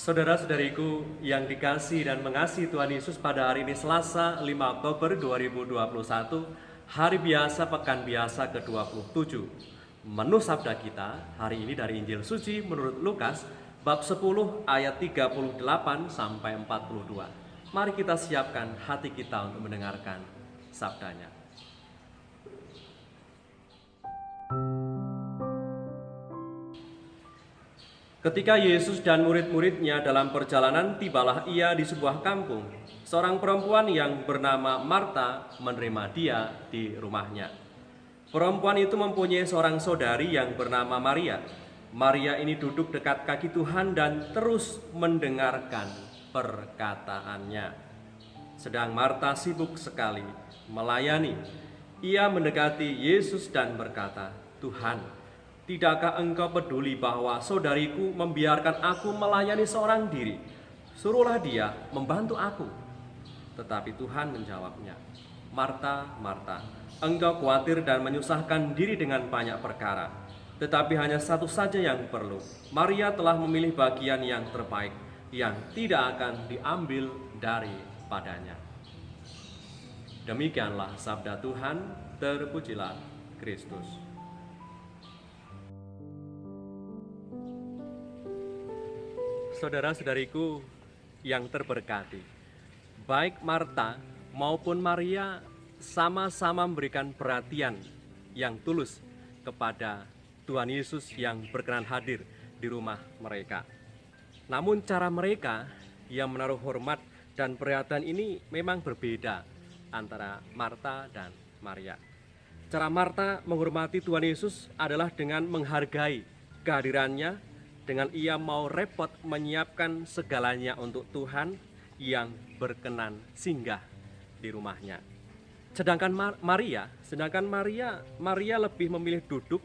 Saudara-saudariku yang dikasihi dan mengasihi Tuhan Yesus, pada hari ini Selasa 5 Oktober 2021, hari biasa pekan biasa ke-27. Menu sabda kita hari ini dari Injil Suci menurut Lukas bab 10 ayat 38 sampai 42. Mari kita siapkan hati kita untuk mendengarkan sabdanya. Ketika Yesus dan murid-muridnya dalam perjalanan, tibalah ia di sebuah kampung. Seorang perempuan yang bernama Marta menerima dia di rumahnya. Perempuan itu mempunyai seorang saudari yang bernama Maria. Maria ini duduk dekat kaki Tuhan dan terus mendengarkan perkataannya. Sedang Marta sibuk sekali melayani. Ia mendekati Yesus dan berkata, "Tuhan, tidakkah engkau peduli bahwa saudariku membiarkan aku melayani seorang diri? Suruhlah dia membantu aku." Tetapi Tuhan menjawabnya, "Marta, Marta, engkau khawatir dan menyusahkan diri dengan banyak perkara. Tetapi hanya satu saja yang perlu. Maria telah memilih bagian yang terbaik, yang tidak akan diambil daripadanya." Demikianlah sabda Tuhan, terpujilah Kristus. Saudara-saudariku yang terberkati, baik Marta maupun Maria sama-sama memberikan perhatian yang tulus kepada Tuhan Yesus yang berkenan hadir di rumah mereka. Namun cara mereka yang menaruh hormat dan perhatian ini memang berbeda antara Marta dan Maria. Cara Marta menghormati Tuhan Yesus adalah dengan menghargai kehadirannya, dengan ia mau repot menyiapkan segalanya untuk Tuhan yang berkenan singgah di rumahnya. Sedangkan Maria lebih memilih duduk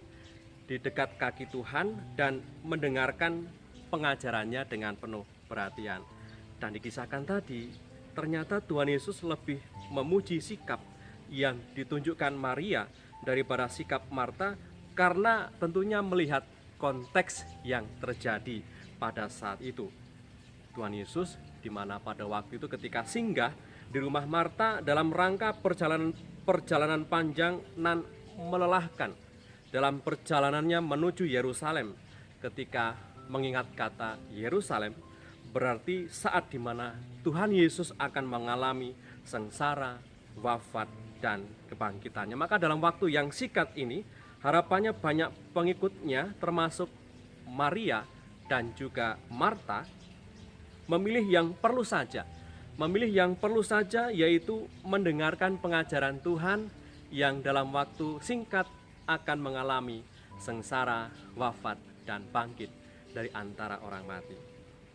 di dekat kaki Tuhan dan mendengarkan pengajarannya dengan penuh perhatian. Dan dikisahkan tadi, ternyata Tuhan Yesus lebih memuji sikap yang ditunjukkan Maria daripada sikap Marta, karena tentunya melihat konteks yang terjadi pada saat itu. Tuhan Yesus di mana pada waktu itu ketika singgah di rumah Marta dalam rangka perjalanan panjang dan melelahkan dalam perjalanannya menuju Yerusalem. Ketika mengingat kata Yerusalem, berarti saat di mana Tuhan Yesus akan mengalami sengsara, wafat, dan kebangkitannya. Maka dalam waktu yang singkat ini, harapannya banyak pengikutnya termasuk Maria dan juga Marta memilih yang perlu saja. Memilih yang perlu saja, yaitu mendengarkan pengajaran Tuhan yang dalam waktu singkat akan mengalami sengsara, wafat, dan bangkit dari antara orang mati.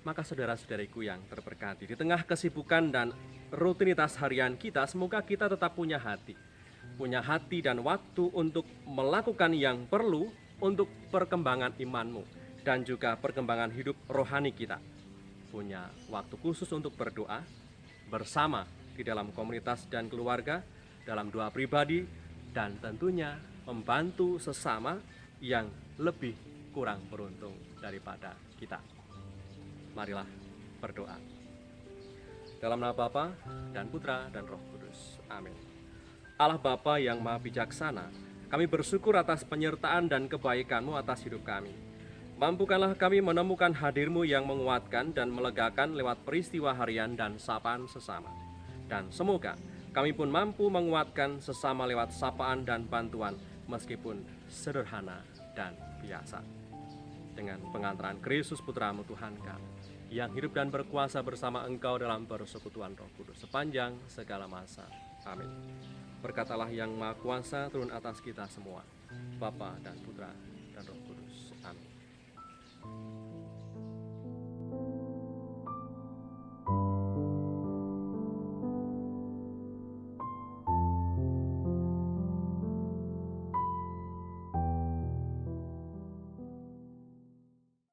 Maka saudara-saudariku yang terberkati, di tengah kesibukan dan rutinitas harian kita, semoga kita tetap punya hati dan waktu untuk melakukan yang perlu untuk perkembangan imanmu dan juga perkembangan hidup rohani kita. Punya waktu khusus untuk berdoa bersama di dalam komunitas dan keluarga, dalam doa pribadi, dan tentunya membantu sesama yang lebih kurang beruntung daripada kita. Marilah berdoa. Dalam nama Bapa dan Putra dan Roh Kudus. Amin. Allah Bapa yang Maha Bijaksana, kami bersyukur atas penyertaan dan kebaikan-Mu atas hidup kami. Mampukanlah kami menemukan hadir-Mu yang menguatkan dan melegakan lewat peristiwa harian dan sapaan sesama. Dan semoga kami pun mampu menguatkan sesama lewat sapaan dan bantuan meskipun sederhana dan biasa. Dengan pengantaran Kristus Putra-Mu Tuhan kami, yang hidup dan berkuasa bersama Engkau dalam persekutuan Roh Kudus sepanjang segala masa. Amin. Berkatalah yang Maha Kuasa turun atas kita semua, Bapa dan Putra